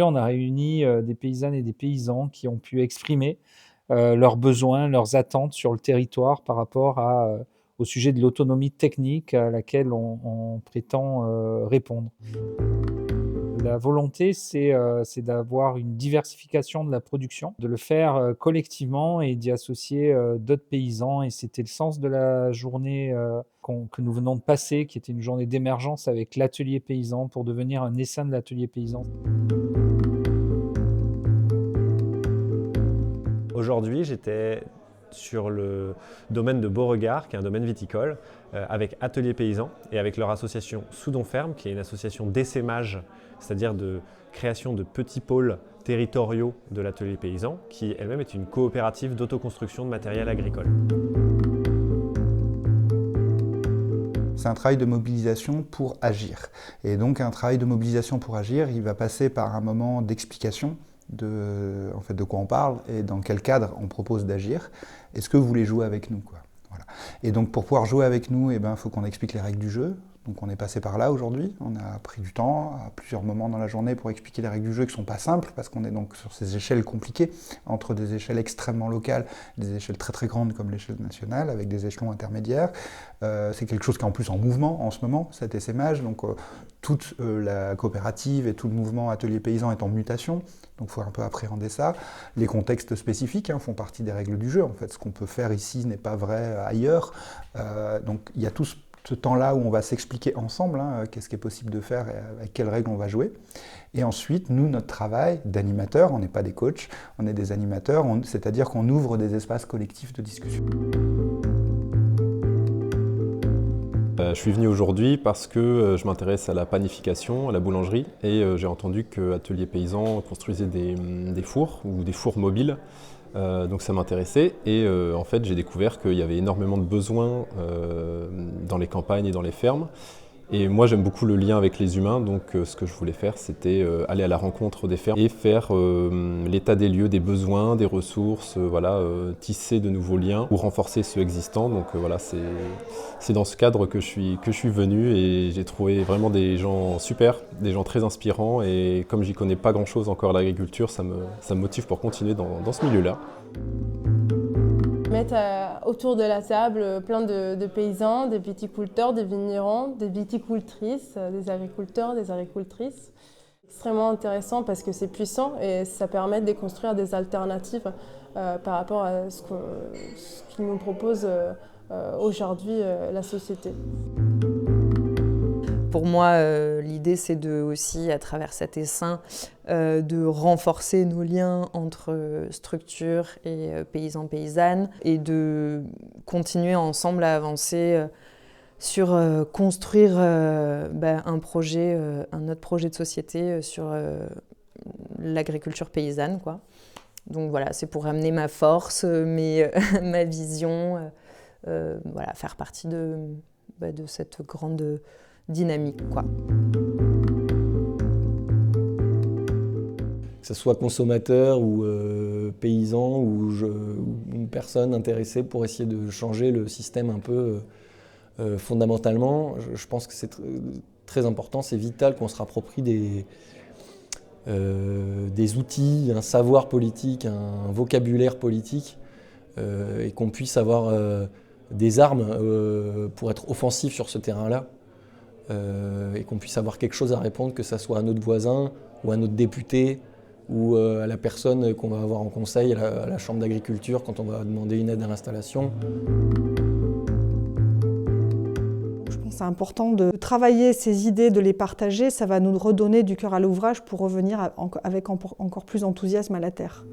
aujourd'hui, on a réuni des paysannes et des paysans qui ont pu exprimer leurs besoins, leurs attentes sur le territoire par rapport au sujet de l'autonomie technique à laquelle on prétend répondre. La volonté, c'est d'avoir une diversification de la production, de le faire collectivement et d'y associer d'autres paysans. Et c'était le sens de la journée que nous venons de passer, qui était une journée d'émergence avec l'atelier paysan pour devenir un essaim de l'atelier paysan. Aujourd'hui, j'étais sur le domaine de Beauregard, qui est un domaine viticole, avec Atelier Paysan et avec leur association Soudon Ferme, qui est une association d'essaimage, c'est-à-dire de création de petits pôles territoriaux de l'Atelier Paysan, qui elle-même est une coopérative d'autoconstruction de matériel agricole. C'est un travail de mobilisation pour agir. Et donc un travail de mobilisation pour agir, il va passer par un moment d'explication de quoi on parle et dans quel cadre on propose d'agir. Est-ce que vous voulez jouer avec nous, quoi. Voilà. Et donc pour pouvoir jouer avec nous, il faut qu'on explique les règles du jeu. Donc on est passé par là aujourd'hui, on a pris du temps à plusieurs moments dans la journée pour expliquer les règles du jeu qui ne sont pas simples parce qu'on est donc sur ces échelles compliquées, entre des échelles extrêmement locales, des échelles très très grandes comme l'échelle nationale, avec des échelons intermédiaires. C'est quelque chose qui est en plus en mouvement en ce moment, cet essaimage, donc toute la coopérative et tout le mouvement Atelier Paysan est en mutation, donc il faut un peu appréhender ça. Les contextes spécifiques font partie des règles du jeu, en fait ce qu'on peut faire ici n'est pas vrai ailleurs, donc il y a tout ce temps-là où on va s'expliquer ensemble qu'est-ce qui est possible de faire et avec quelles règles on va jouer. Et ensuite, nous, notre travail d'animateur, on n'est pas des coachs, on est des animateurs, c'est-à-dire qu'on ouvre des espaces collectifs de discussion. Je suis venu aujourd'hui parce que je m'intéresse à la panification, à la boulangerie, et j'ai entendu que Atelier Paysan construisait des fours ou des fours mobiles. Donc ça m'intéressait et en fait j'ai découvert qu'il y avait énormément de besoins dans les campagnes et dans les fermes. Et moi j'aime beaucoup le lien avec les humains, donc ce que je voulais faire c'était aller à la rencontre des fermes et faire l'état des lieux, des besoins, des ressources, tisser de nouveaux liens pour renforcer ceux existants. Donc voilà, c'est dans ce cadre que je suis venu et j'ai trouvé vraiment des gens super, des gens très inspirants et comme j'y connais pas grand chose encore à l'agriculture, ça me motive pour continuer dans ce milieu-là. Mettre autour de la table plein de paysans, des viticulteurs, des vignerons, des viticultrices, des agriculteurs, des agricultrices. Extrêmement intéressant parce que c'est puissant et ça permet de déconstruire des alternatives par rapport à ce qui nous propose aujourd'hui la société. Pour moi, l'idée, c'est aussi, à travers cet essaim, de renforcer nos liens entre structures et paysans-paysannes et de continuer ensemble à avancer sur construire un autre projet de société sur l'agriculture paysanne, quoi. Donc voilà, c'est pour amener ma force, ma vision, faire partie de cette grande dynamique, quoi. Que ce soit consommateur ou paysan ou une personne intéressée pour essayer de changer le système un peu fondamentalement, je pense que c'est très important, c'est vital qu'on se rapproprie des outils, un savoir politique, un vocabulaire politique et qu'on puisse avoir des armes pour être offensif sur ce terrain-là. Et qu'on puisse avoir quelque chose à répondre, que ce soit à notre voisin ou à notre député ou à la personne qu'on va avoir en conseil à la chambre d'agriculture quand on va demander une aide à l'installation. Je pense que c'est important de travailler ces idées, de les partager, ça va nous redonner du cœur à l'ouvrage pour revenir avec encore plus d'enthousiasme à la terre.